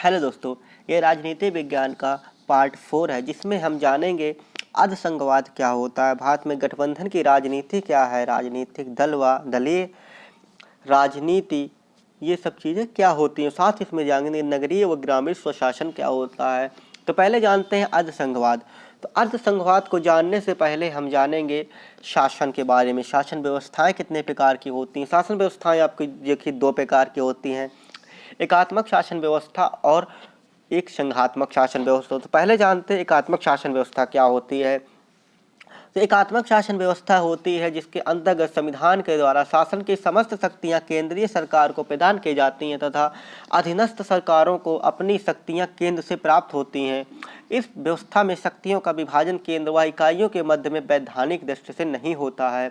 Hello दोस्तों, ये राजनीति विज्ञान का पार्ट 4 है जिसमें हम जानेंगे अर्धसंघवाद क्या होता है, भारत में गठबंधन की राजनीति क्या है, राजनीतिक दल व दलीय राजनीति ये सब चीज़ें क्या होती हैं। साथ ही इसमें जानेंगे नगरीय व ग्रामीण स्वशासन क्या होता है। तो पहले जानते हैं अर्धसंघवाद। तो अर्धसंघवाद को जानने से पहले हम जानेंगे शासन के बारे में। शासन व्यवस्थाएं कितने प्रकार की होती हैं। शासन व्यवस्थाएं आपकी देखिए 2 प्रकार की होती हैं, एकात्मक शासन व्यवस्था और एक संघात्मक शासन व्यवस्था। तो पहले जानते हैं एकात्मक शासन व्यवस्था क्या होती है। तो एकात्मक शासन व्यवस्था होती है जिसके अंतर्गत संविधान के द्वारा शासन की समस्त शक्तियां केंद्रीय सरकार को प्रदान की जाती हैं तथा अधीनस्थ सरकारों को अपनी शक्तियां केंद्र से प्राप्त होती हैं। इस व्यवस्था में शक्तियों का विभाजन केंद्र व इकाइयों के मध्य में वैधानिक दृष्टि से नहीं होता है।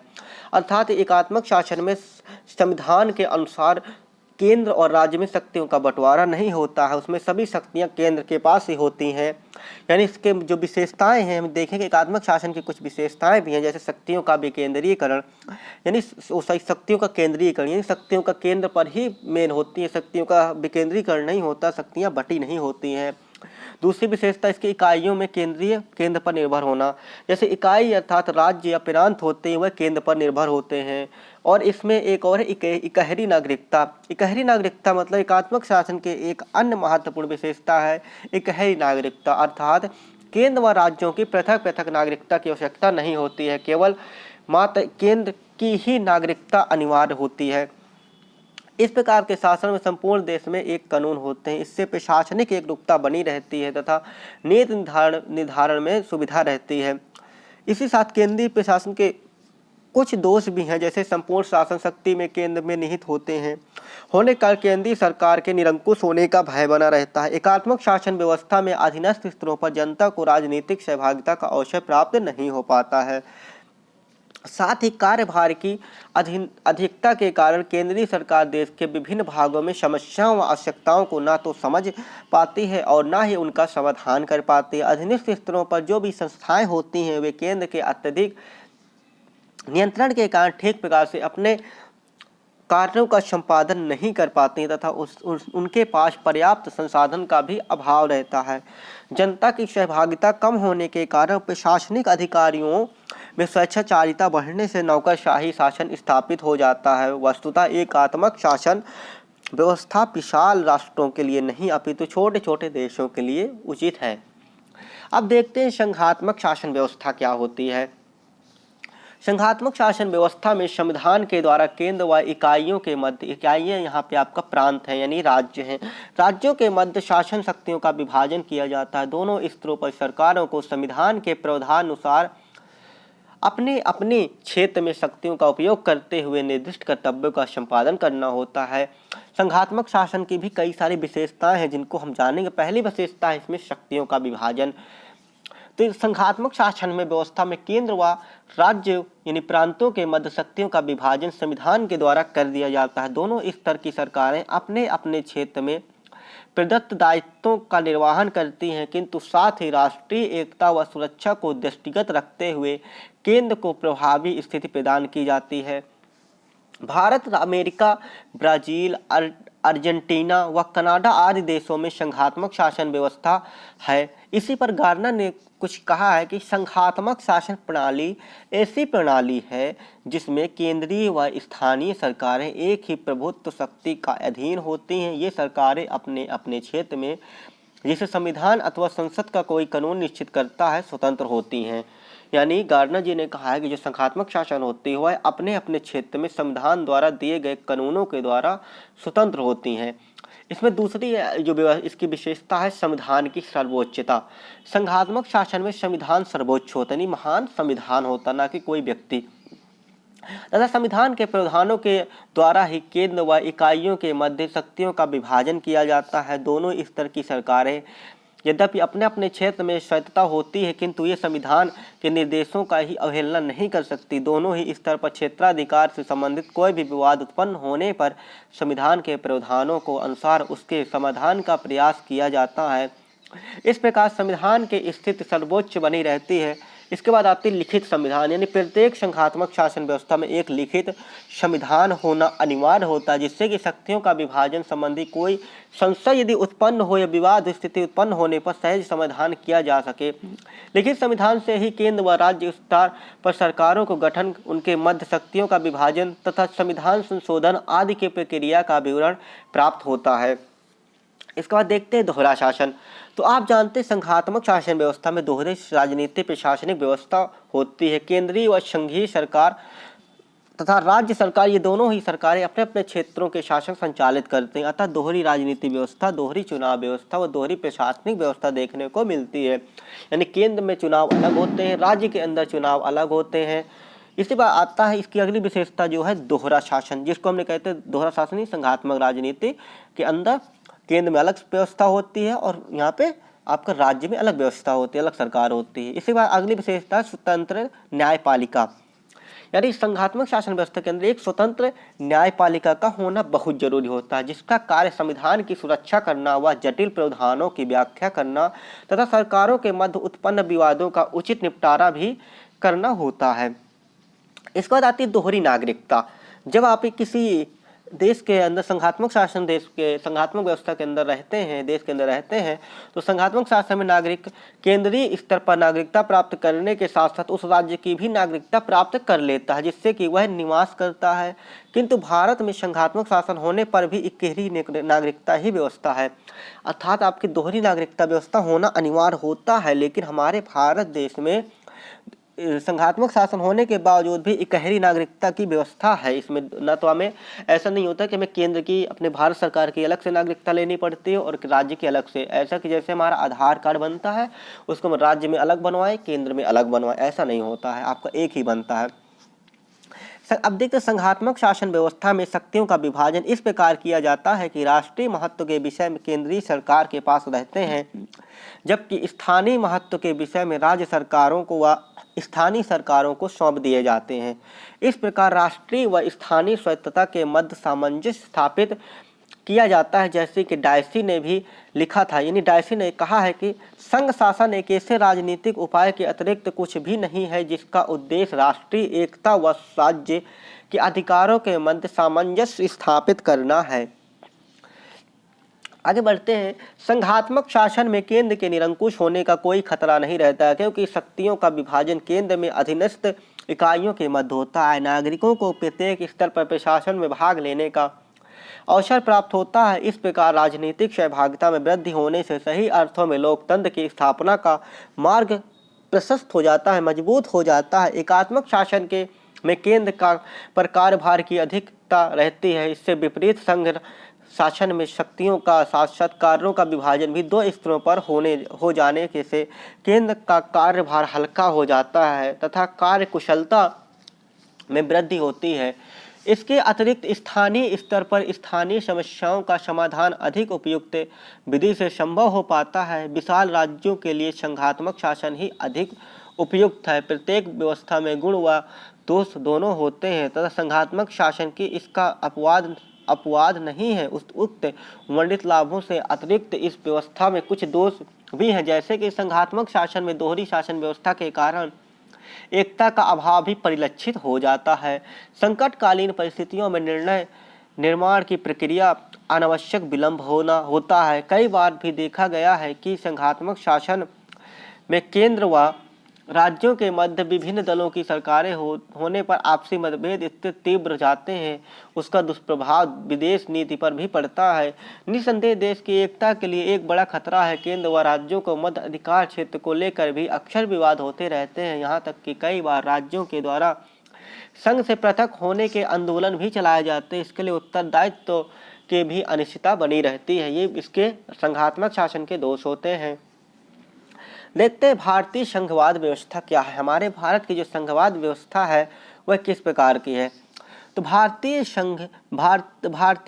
अर्थात एकात्मक शासन में संविधान के अनुसार केंद्र और राज्य में शक्तियों का बंटवारा नहीं होता है, उसमें सभी शक्तियां केंद्र के पास ही होती हैं। यानी इसके जो विशेषताएं हैं हम देखेंगे, एकात्मक शासन की कुछ विशेषताएं भी हैं, जैसे शक्तियों का विकेंद्रीकरण, यानी शक्तियों का केंद्रीकरण, यानी शक्तियों का केंद्र पर ही मेन होती है, शक्तियों का विकेंद्रीकरण नहीं होता, शक्तियाँ बटी नहीं होती हैं। दूसरी विशेषता इसकी इकाइयों में केंद्र पर निर्भर होना, जैसे इकाई अर्थात राज्य या प्रांत होते हैं वह केंद्र पर निर्भर होते हैं। और इसमें एक और है इकहरी नागरिकता। इकहरी नागरिकता मतलब एकात्मक शासन के एक अन्य महत्वपूर्ण विशेषता है इकहरी नागरिकता, अर्थात केंद्र व राज्यों की पृथक पृथक नागरिकता की आवश्यकता नहीं होती है, केवल मात्र केंद्र की ही नागरिकता अनिवार्य होती है। इस प्रकार के शासन में संपूर्ण देश में एक कानून होते हैं, इससे प्रशासनिक एकरूपता बनी रहती है तथा नीति निर्धारण में सुविधा रहती है। इसी साथ केंद्रीय प्रशासन के कुछ दोष भी हैं, जैसे संपूर्ण शासन शक्ति में केंद्र में निहित होते हैं होने का केंद्रीय सरकार के निरंकुश होने का भय बना रहता है। एकात्मक शासन व्यवस्था में अधीनस्थ स्तरों पर जनता को राजनीतिक सहभागिता का अवसर प्राप्त नहीं हो पाता है। साथ ही कार्यभार की अधिकता के कारण केंद्रीय सरकार देश के विभिन्न भागों में समस्याओं व आवश्यकताओं को ना तो समझ पाती है और ना ही उनका समाधान कर पाती है। अधीनस्थ स्तरों पर जो भी संस्थाएं होती हैं वे केंद्र के अत्यधिक नियंत्रण के कारण ठीक प्रकार से अपने कार्यों का संपादन नहीं कर पाते हैं तथा उनके पास पर्याप्त संसाधन का भी अभाव रहता है। जनता की सहभागिता कम होने के कारण प्रशासनिक अधिकारियों में स्वेच्छाचारिता बढ़ने से नौकरशाही शासन स्थापित हो जाता है। वस्तुतः एकात्मक शासन व्यवस्था विशाल राष्ट्रों के लिए नहीं अपितु छोटे छोटे देशों के लिए उचित है। अब देखते हैं संघात्मक शासन व्यवस्था क्या होती है। संघात्मक शासन व्यवस्था में संविधान के द्वारा केंद्र व इकाइयों के मध्य, इकाइयां यहाँ पे आपका प्रांत है यानी राज्य हैं, राज्यों के मध्य शासन शक्तियों का विभाजन किया जाता है। दोनों स्तरों पर सरकारों को संविधान के प्रावधानुसार अपने अपने क्षेत्र में शक्तियों का उपयोग करते हुए निर्दिष्ट कर्तव्यों का संपादन करना होता है। संघात्मक शासन की भी कई सारी विशेषताएं हैं जिनको हम जानेंगे। पहली विशेषता है इसमें शक्तियों का विभाजन। तो संघात्मक शासन में व्यवस्था में केंद्र व राज्य यानी प्रांतों के मध्य शक्तियों का विभाजन संविधान के द्वारा कर दिया जाता है। दोनों स्तर की सरकारें अपने अपने क्षेत्र में प्रदत्त दायित्वों का निर्वहन करती हैं, किंतु साथ ही राष्ट्रीय एकता व सुरक्षा को दृष्टिगत रखते हुए केंद्र को प्रभावी स्थिति प्रदान की जाती है। भारत, अमेरिका, ब्राजील, अर्जेंटीना व कनाडा आदि देशों में संघात्मक शासन व्यवस्था है। इसी पर गार्नर ने कुछ कहा है कि संघात्मक शासन प्रणाली ऐसी प्रणाली है जिसमें केंद्रीय व स्थानीय सरकारें एक ही प्रभुत्व शक्ति का अधीन होती हैं। ये सरकारें अपने अपने क्षेत्र में जिसे संविधान अथवा संसद का कोई कानून निश्चित करता है स्वतंत्र होती हैं। यानी गार्नर जी ने कहा है कि जो संघात्मक शासन होती है वह अपने अपने क्षेत्र में संविधान द्वारा दिए गए कानूनों के द्वारा स्वतंत्र होती हैं। इसमें दूसरी जो इसकी विशेषता है संविधान की सर्वोच्चता। संघात्मक शासन में संविधान सर्वोच्च होता है, यानी महान संविधान होता, ना कि कोई व्यक्ति, तथा संविधान के प्रावधानों के द्वारा ही केंद्र व इकाइयों के मध्य शक्तियों का विभाजन किया जाता है। दोनों स्तर की सरकारें यद्यपि अपने अपने क्षेत्र में स्वायत्तता होती है, किंतु ये संविधान के निर्देशों का ही अवहेलना नहीं कर सकती। दोनों ही स्तर पर क्षेत्राधिकार से संबंधित कोई भी विवाद उत्पन्न होने पर संविधान के प्रावधानों को अनुसार उसके समाधान का प्रयास किया जाता है। इस प्रकार संविधान की स्थिति सर्वोच्च बनी रहती है। इसके बाद आती है लिखित संविधान, यानी प्रत्येक संघात्मक शासन व्यवस्था में एक लिखित संविधान होना अनिवार्य होता है, जिससे कि शक्तियों का विभाजन संबंधी कोई संशय यदि उत्पन्न हो या विवाद स्थिति उत्पन्न होने पर सहज समाधान किया जा सके। लिखित संविधान से ही केंद्र व राज्य स्तर पर सरकारों को गठन, उनके मध्य शक्तियों का विभाजन तथा संविधान संशोधन आदि की प्रक्रिया का विवरण प्राप्त होता है। इसके बाद देखते हैं दोहरा शासन। तो आप जानते हैं संघात्मक शासन व्यवस्था में दोहरे राजनीतिक प्रशासनिक व्यवस्था होती है। केंद्रीय व संघीय सरकार तथा राज्य सरकार, ये दोनों ही सरकारें अपने अपने क्षेत्रों के शासन संचालित करते हैं। अतः दोहरी राजनीतिक व्यवस्था, दोहरी चुनाव व्यवस्था व दोहरी प्रशासनिक व्यवस्था देखने को मिलती है। यानी केंद्र में चुनाव अलग होते हैं, राज्य के अंदर चुनाव अलग होते हैं। इसी बात आता है इसकी अगली विशेषता जो है दोहरा शासन, जिसको हमने कहते हैं दोहरा शासन ही संघात्मक राजनीति के अंदर केंद्र में अलग व्यवस्था होती है और यहाँ पे आपका राज्य में अलग व्यवस्था होती है, अलग सरकार होती है। इसी बार अगली विशेषता स्वतंत्र न्यायपालिका, यानी संघात्मक शासन व्यवस्था के अंदर एक स्वतंत्र न्यायपालिका का होना बहुत जरूरी होता है, जिसका कार्य संविधान की सुरक्षा करना व जटिल प्रावधानों की व्याख्या करना तथा सरकारों के मध्य उत्पन्न विवादों का उचित निपटारा भी करना होता है। इसके बाद आती है दोहरी नागरिकता। जब आप किसी देश के अंदर संघात्मक शासन, देश के संघात्मक व्यवस्था के अंदर रहते हैं, देश के अंदर रहते हैं, तो संघात्मक शासन में नागरिक केंद्रीय स्तर पर नागरिकता प्राप्त करने के साथ साथ उस राज्य की भी नागरिकता प्राप्त कर लेता है, जिससे कि वह निवास करता है। किंतु भारत में संघात्मक शासन होने पर भी इकहरी नागरिकता ही व्यवस्था है, अर्थात आपकी दोहरी नागरिकता व्यवस्था होना अनिवार्य होता है। लेकिन हमारे भारत देश में संघात्मक शासन होने के बावजूद भी इकहरी नागरिकता की व्यवस्था है। इसमें न तो हमें ऐसा नहीं होता कि हमें केंद्र की, अपने भारत सरकार की अलग से नागरिकता लेनी पड़ती है और राज्य की अलग से, ऐसा कि जैसे हमारा आधार कार्ड बनता है उसको हम राज्य में अलग बनवाएं, केंद्र में अलग बनवाएं, ऐसा नहीं होता है, आपका एक ही बनता है। अब देखते संघात्मक शासन व्यवस्था में शक्तियों का विभाजन इस प्रकार किया जाता है कि राष्ट्रीय महत्व के विषय में केंद्रीय सरकार के पास रहते हैं, जबकि स्थानीय महत्व के विषय में राज्य सरकारों को व स्थानीय सरकारों को सौंप दिए जाते हैं। इस प्रकार राष्ट्रीय व स्थानीय स्वायत्तता के मध्य सामंजस्य स्थापित किया जाता है, जैसे कि डायसी ने भी लिखा था। यानी डायसी ने कहा है कि संघ शासन एक ऐसे राजनीतिक उपाय के अतिरिक्त कुछ भी नहीं है जिसका उद्देश्य राष्ट्रीय एकता व राज्य के अधिकारों के मध्य सामंजस्य स्थापित करना है। आगे बढ़ते हैं। संघात्मक शासन में केंद्र के निरंकुश होने का कोई खतरा नहीं रहता है, क्योंकि शक्तियों का विभाजन केंद्र में अधीनस्थ इकाइयों के मध्य होता है। नागरिकों को प्रत्येक स्तर पर प्रशासन में भाग लेने का अवसर प्राप्त होता है। इस प्रकार राजनीतिक सहभागिता में वृद्धि होने से सही अर्थों में लोकतंत्र की स्थापना का मार्ग प्रशस्त हो जाता है, मजबूत हो जाता है। एकात्मक शासन के में केंद्र का पर कार्यभार की अधिकता रहती है। इससे विपरीत संघ शासन में शक्तियों का साथ साथ कार्यों का विभाजन भी दो स्तरों पर हो जाने के से केंद्र का कार्यभार हल्का हो जाता है तथा कार्य कुशलता में वृद्धि होती है। इसके अतिरिक्त स्थानीय स्तर पर स्थानीय समस्याओं का समाधान अधिक उपयुक्त विधि से संभव हो पाता है। विशाल राज्यों के लिए संघात्मक शासन ही अधिक उपयुक्त है। प्रत्येक व्यवस्था में गुण व दोष दोनों होते हैं तथा संघात्मक शासन की इसका अपवाद नहीं है। उक्त वर्णित लाभों से अतिरिक्त इस व्यवस्था में कुछ दोष भी हैं, जैसे कि संघात्मक शासन में दोहरी शासन व्यवस्था के कारण एकता का अभाव भी परिलक्षित हो जाता है। संकटकालीन परिस्थितियों में निर्णय निर्माण की प्रक्रिया अनावश्यक विलंब होता है। कई बार भी देखा गया है कि संघात्मक शासन में केंद्र व राज्यों के मध्य विभिन्न दलों की सरकारें होने पर आपसी मतभेद इतने तीव्र जाते हैं, उसका दुष्प्रभाव विदेश नीति पर भी पड़ता है। निसंदेह देश की एकता के लिए एक बड़ा खतरा है। केंद्र व राज्यों को मध्य अधिकार क्षेत्र को लेकर भी अक्सर विवाद होते रहते हैं। यहाँ तक कि कई बार राज्यों के द्वारा संघ से पृथक होने के आंदोलन भी चलाए जाते हैं। इसके लिए उत्तरदायित्व के भी अनिश्चितता बनी रहती है। ये इसके संघात्मक शासन के दोष होते हैं। देखते हैं भारतीय संघवाद व्यवस्था क्या है। हमारे भारत की जो संघवाद व्यवस्था है वह किस प्रकार की है। तो भारतीय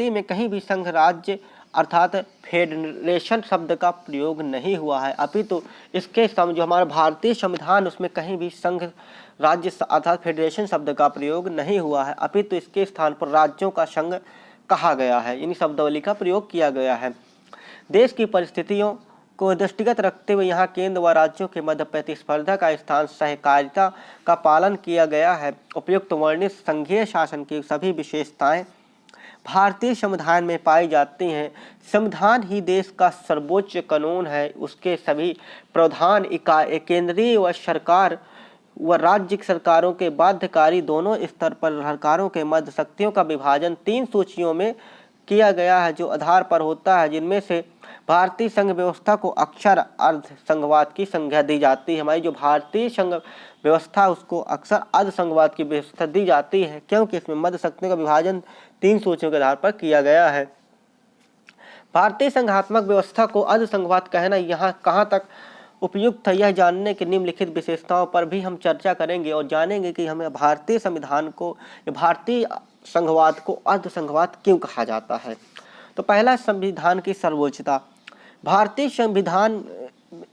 में कहीं भी संघ राज्य अर्थात फेडरेशन शब्द का प्रयोग नहीं हुआ है, अपितु इसके जो हमारा भारतीय संविधान उसमें कहीं भी संघ राज्य अर्थात फेडरेशन शब्द का प्रयोग नहीं हुआ है, अपितु इसके स्थान पर राज्यों का संघ कहा गया है, यानी शब्दावली का प्रयोग किया गया है। देश की परिस्थितियों को दृष्टिगत रखते हुए यहाँ केंद्र व राज्यों के मध्य प्रतिस्पर्धा का स्थान सहकारिता का पालन किया गया है। उपयुक्त वर्णित संघीय शासन की सभी विशेषताएं भारतीय संविधान में पाई जाती हैं। संविधान ही देश का सर्वोच्च कानून है। उसके सभी प्रधान इकाई केंद्रीय व सरकार व राज्य सरकारों के बाध्यकारी दोनों स्तर पर सरकारों के मध्य शक्तियों का विभाजन 3 सूचियों में किया गया है, जो आधार पर होता है, जिनमें से भारतीय संघ व्यवस्था को अक्सर अर्ध संघवाद की संज्ञा दी जाती है। हमारी जो भारतीय संघ व्यवस्था उसको अक्सर अर्ध संघवाद की व्यवस्था दी जाती है, क्योंकि इसमें मध्य शक्तियों का विभाजन 3 सूचियों के आधार पर किया गया है। भारतीय संघात्मक व्यवस्था को अर्ध संघवाद कहना यहाँ कहाँ तक उपयुक्त है, यह जानने की निम्नलिखित विशेषताओं पर भी हम चर्चा करेंगे और जानेंगे कि हमें भारतीय संविधान को, भारतीय संघवाद को अर्ध संघवाद क्यों कहा जाता है। तो पहला, संविधान की सर्वोच्चता। भारतीय संविधान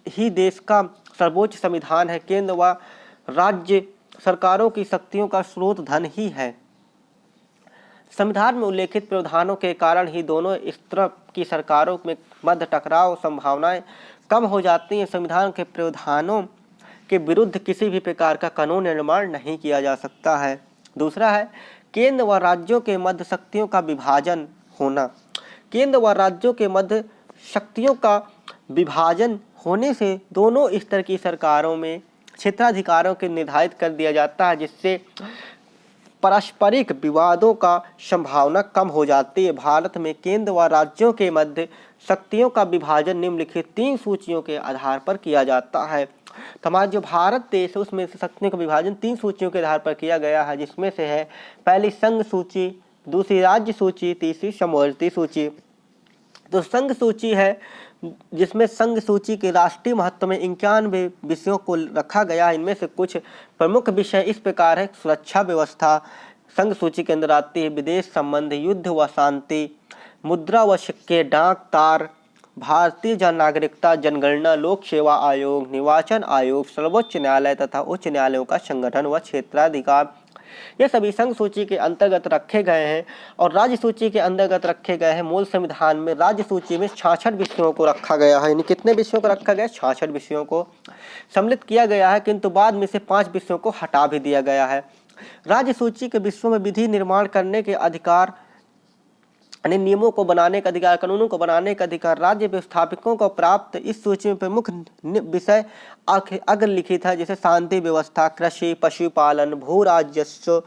ही देश का सर्वोच्च संविधान है। केंद्र व राज्य सरकारों की शक्तियों का स्रोत धन ही है। संविधान में उल्लेखित प्रावधानों के कारण ही दोनों स्तर की सरकारों में मध्य टकराव संभावनाएं कम हो जाती हैं। संविधान के प्रावधानों के विरुद्ध किसी भी प्रकार का कानून निर्माण नहीं किया जा सकता है। दूसरा है केंद्र व राज्यों के मध्य शक्तियों का विभाजन होना। केंद्र व राज्यों के मध्य शक्तियों का विभाजन होने से दोनों स्तर की सरकारों में क्षेत्राधिकारों के निर्धारित कर दिया जाता है, जिससे पारस्परिक विवादों का संभावना कम हो जाती है। भारत में केंद्र व राज्यों के मध्य शक्तियों का विभाजन निम्नलिखित 3 सूचियों के आधार पर किया जाता है। तो हमारा जो भारत देश है उसमें शक्तियों का विभाजन 3 सूचियों के आधार पर किया गया है, जिसमें से है पहली संघ सूची, दूसरी राज्य सूची, तीसरी समवर्ती सूची। तो संघ सूची है जिसमें संघ सूची के राष्ट्रीय महत्व में 91 विषयों को रखा गया है। इनमें से कुछ प्रमुख विषय इस प्रकार है। सुरक्षा व्यवस्था संघ सूची के अंदर आती है, विदेश संबंध, युद्ध व शांति, मुद्रा व सिक्के, डाक तार, भारतीय जन नागरिकता, जनगणना, लोक सेवा आयोग, निर्वाचन आयोग, सर्वोच्च न्यायालय तथा उच्च न्यायालयों का संगठन व क्षेत्राधिकार, ये सभी संघ सूची के अंतर्गत रखे गए हैं। और राज्य सूची के अंतर्गत रखे गए हैं। मूल संविधान में राज्य सूची में 66 विषयों को रखा गया है। यानी कितने विषयों को रखा गया? 66 विषयों को सम्मिलित किया गया है, किंतु बाद में से 5 विषयों को हटा भी दिया गया है। राज्य सूची के विषयों में विधि निर्माण करने के अधिकार, यानी नियमों को बनाने का अधिकार, कानूनों को बनाने का अधिकार राज्य व्यवस्थापकों को प्राप्त। इस सूची में प्रमुख विषय अग्रलिखित है, जैसे शांति व्यवस्था, कृषि, पशुपालन, भू राजस्व,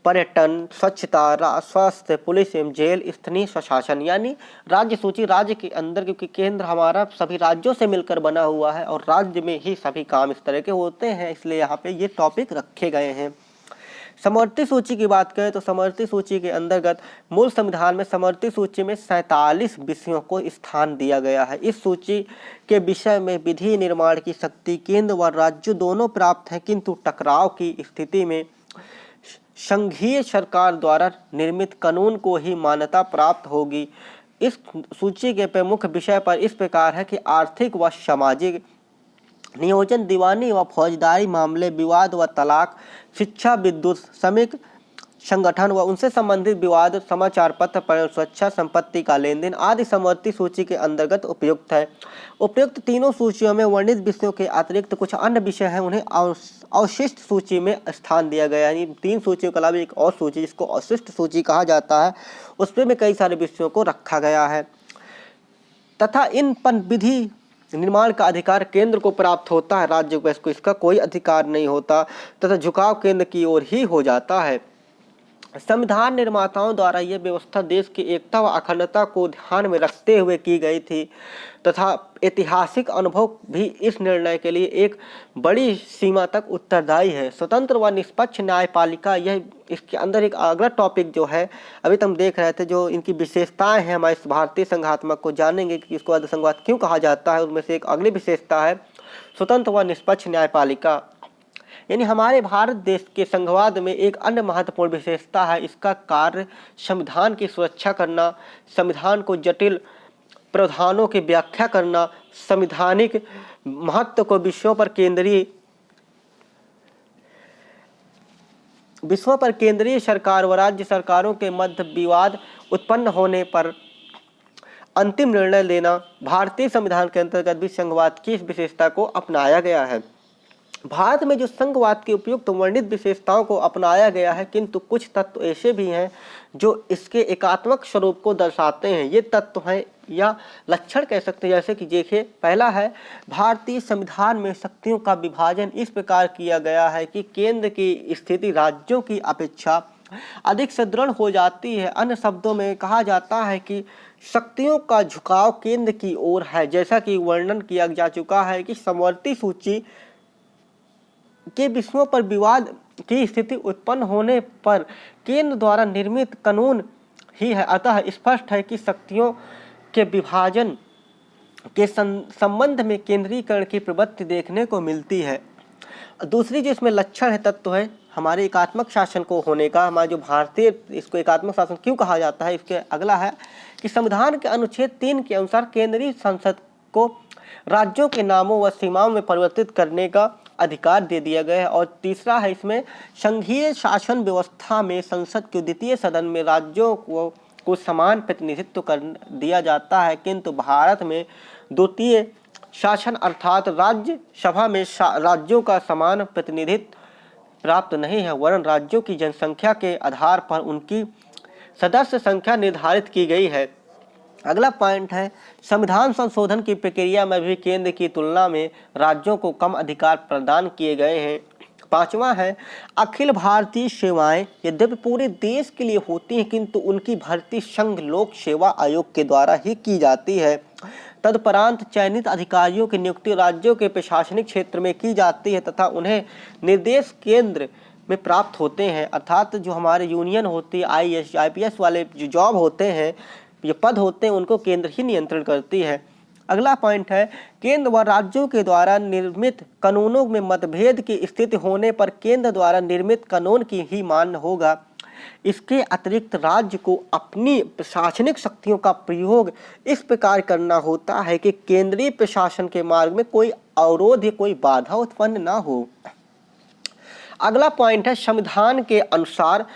पर्यटन, स्वच्छता, स्वास्थ्य, पुलिस एवं जेल, स्थानीय स्वशासन। यानी राज्य सूची राज्य के अंदर, क्योंकि केंद्र हमारा सभी राज्यों से मिलकर बना हुआ है और राज्य में ही सभी काम इस तरह के होते हैं, इसलिए यहाँ पे ये टॉपिक रखे गए हैं। समवर्ती सूची की बात करें तो समवर्ती सूची के अंतर्गत मूल संविधान में समवर्ती सूची में 47 विषयों को स्थान दिया गया है। इस सूची के विषय में विधि निर्माण की शक्ति केंद्र व राज्य दोनों प्राप्त है, किंतु टकराव की स्थिति में संघीय सरकार द्वारा निर्मित कानून को ही मान्यता प्राप्त होगी। इस सूची के प्रमुख विषय पर इस प्रकार है कि आर्थिक व सामाजिक, नियोजन, दीवानी व फौजदारी मामले, विवाद व तलाक, शिक्षा, विद्युत, श्रमिक संगठन व उनसे संबंधित विवाद, समाचार पत्र पर सुरक्षा, संपत्ति का लेन देन आदि समवर्ती सूची के अंतर्गत उपयुक्त है। उपयुक्त तीनों सूचियों में वर्णित विषयों के अतिरिक्त कुछ अन्य विषय हैं, उन्हें अवशिष्ट सूची में स्थान दिया गया है। 3 सूचियों के अलावा एक और सूची जिसको अवशिष्ट सूची कहा जाता है, उसमें में कई सारे विषयों को रखा गया है तथा इन पर विधि निर्माण का अधिकार केंद्र को प्राप्त होता है, राज्य को इसका कोई अधिकार नहीं होता तथा झुकाव केंद्र की ओर ही हो जाता है। संविधान निर्माताओं द्वारा यह व्यवस्था देश की एकता व अखंडता को ध्यान में रखते हुए की गई थी तथा ऐतिहासिक अनुभव भी इस निर्णय के लिए एक बड़ी सीमा तक उत्तरदायी है। स्वतंत्र व निष्पक्ष न्यायपालिका, यह इसके अंदर एक अगला टॉपिक जो है अभी तो हम देख रहे थे, जो इनकी विशेषताएं हैं हमारे इस भारतीय संघात्मक को जानेंगे कि इसको अर्ध संघवाद क्यों कहा जाता है। उनमें से एक अगली विशेषता है स्वतंत्र व निष्पक्ष न्यायपालिका। यानी हमारे भारत देश के संघवाद में एक अन्य महत्वपूर्ण विशेषता है, इसका कार्य संविधान की सुरक्षा करना, संविधान को जटिल प्रावधानों की व्याख्या करना, संवैधानिक महत्व को विषयों पर केंद्रीय सरकार व राज्य सरकारों के मध्य विवाद उत्पन्न होने पर अंतिम निर्णय लेना। भारतीय संविधान के अंतर्गत भी संघवाद की इस विशेषता को अपनाया गया है। भारत में जो संघवाद की उपयुक्त वर्णित विशेषताओं को अपनाया गया है, किंतु कुछ तत्व ऐसे भी हैं जो इसके एकात्मक स्वरूप को दर्शाते हैं। ये तत्व हैं या लक्षण कह सकते हैं, जैसे कि देखिए, पहला है भारतीय संविधान में शक्तियों का विभाजन इस प्रकार किया गया है कि केंद्र की स्थिति राज्यों की अपेक्षा अधिक सुदृढ़ हो जाती है। अन्य शब्दों में कहा जाता है कि शक्तियों का झुकाव केंद्र की ओर है। जैसा कि वर्णन किया जा चुका है कि समवर्ती सूची के विषयों पर विवाद की स्थिति उत्पन्न होने पर केंद्र द्वारा निर्मित कानून ही है। अतः स्पष्ट है कि शक्तियों के विभाजन के संबंध में केंद्रीकरण की प्रवृत्ति देखने को मिलती है। दूसरी जो इसमें लक्षण है, तत्व है हमारे एकात्मक शासन को होने का। हमारा जो भारतीय, इसको एकात्मक शासन क्यों कहा जाता है, इसके अगला है कि संविधान के अनुच्छेद 3 के अनुसार केंद्रीय संसद को राज्यों के नामों व सीमाओं में परिवर्तित करने का अधिकार दे दिया गया है। और तीसरा है इसमें संघीय शासन व्यवस्था में संसद के द्वितीय सदन में राज्यों को समान प्रतिनिधित्व कर दिया जाता है, किंतु भारत में द्वितीय शासन अर्थात राज्य सभा में राज्यों का समान प्रतिनिधित्व प्राप्त नहीं है, वरन राज्यों की जनसंख्या के आधार पर उनकी सदस्य संख्या निर्धारित की गई है। अगला पॉइंट है संविधान संशोधन की प्रक्रिया में भी केंद्र की तुलना में राज्यों को कम अधिकार प्रदान किए गए हैं। पांचवा है अखिल भारतीय सेवाएं यद्यपि पूरे देश के लिए होती हैं, किंतु उनकी भर्ती संघ लोक सेवा आयोग के द्वारा ही की जाती है। तदुपरांत चयनित अधिकारियों की नियुक्ति राज्यों के प्रशासनिक क्षेत्र में की जाती है तथा उन्हें निर्देश केंद्र में प्राप्त होते हैं। अर्थात जो हमारे यूनियन होती है, IAS IPS वाले जो जॉब होते हैं, ये पद होते हैं, उनको केंद्र ही नियंत्रण करती है। अगला पॉइंट है केंद्र व राज्यों के द्वारा निर्मित कानूनों में मतभेद की स्थिति होने पर केंद्र द्वारा निर्मित कानून की ही मान्य होगा। इसके अतिरिक्त राज्य को अपनी प्रशासनिक शक्तियों का प्रयोग इस प्रकार करना होता है कि केंद्रीय प्रशासन के मार्ग में कोई अवरोध या कोई बाधा उत्पन्न ना हो। अगला पॉइंट है संविधान के अनुसार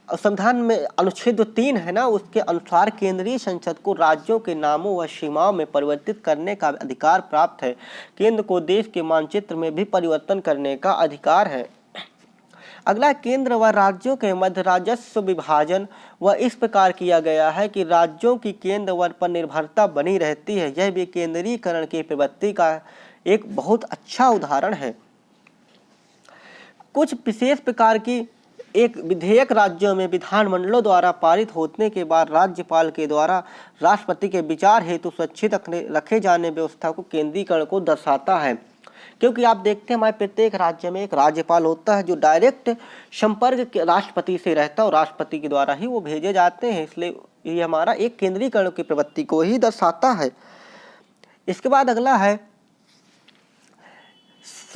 संविधान में अनुच्छेद 3 है ना, उसके अनुसार केंद्रीय संसद को राज्यों के नामों व सीमाओं में परिवर्तित करने का अधिकार प्राप्त है। केंद्र को देश के मानचित्र में भी परिवर्तन करने का अधिकार है। अगला केंद्र व राज्यों के मध्य राजस्व विभाजन व इस प्रकार किया गया है कि राज्यों की केंद्र पर निर्भरता बनी रहती है। यह भी केंद्रीकरण की प्रवृत्ति का एक बहुत अच्छा उदाहरण है। कुछ विशेष प्रकार की एक विधेयक राज्यों में विधानमंडलों द्वारा पारित होने के बाद राज्यपाल के द्वारा राष्ट्रपति के विचार हेतु सुरक्षित रखे जाने व्यवस्था को केंद्रीकरण को दर्शाता है। क्योंकि आप देखते हैं हमारे प्रत्येक राज्य में एक राज्यपाल होता है जो डायरेक्ट संपर्क राष्ट्रपति से रहता है और राष्ट्रपति के द्वारा ही वो भेजे जाते हैं, इसलिए ये हमारा एक केंद्रीकरण की प्रवृत्ति को ही दर्शाता है। इसके बाद अगला है